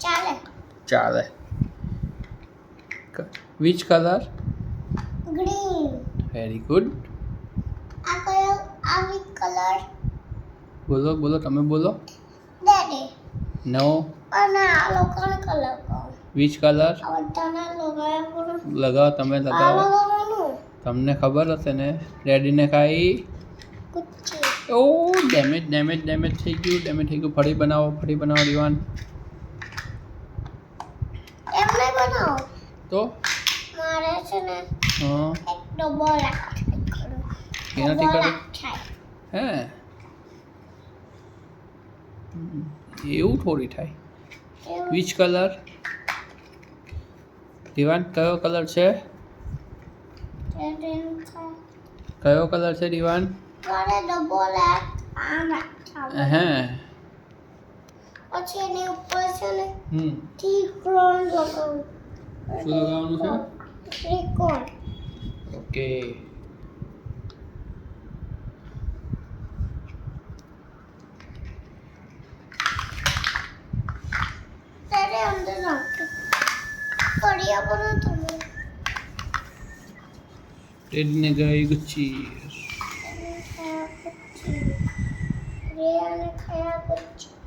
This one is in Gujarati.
ચાલે. ચાલે. Which colour? Green. Very good. આ કયો? આ વિચ કલર? બોલો બોલો, તમે બોલો. ડેડી. નો. અને આ લોકોનો કલર કહો. Which colour? આ બધાને લગાવ્યા પૂરો. લગાવો, તમે આ લગાવો. લગાવવાનું. તમને ખબર હશે ને. ડેડીને કાંઈ ગુચ્છી. ઓ ડેમેજ થઈ ગયું. ફરી બનાવો દીવાન. એમ નહીં બનાવો. તો મારે છે ને હા એક ડબ્બો રાખવાનો. એનાથી કરે હે એવું થોડી થાય. Which colour? દીવાન કયો કલર છે? કયો કલર છે દીવાન? મારે ડબ્બો રાખવાનો. હે પછી એની ઉપર છે ને હમ ત્રિકોણ લગાવું. શું લગાવવાનું છે? ત્રિકોણ. ઓકે. ત્યારે અંદર નાખો. કડિયા પર તમે ડેડીને ગઈ ગુચ્છી. રે અને ખાયા પછી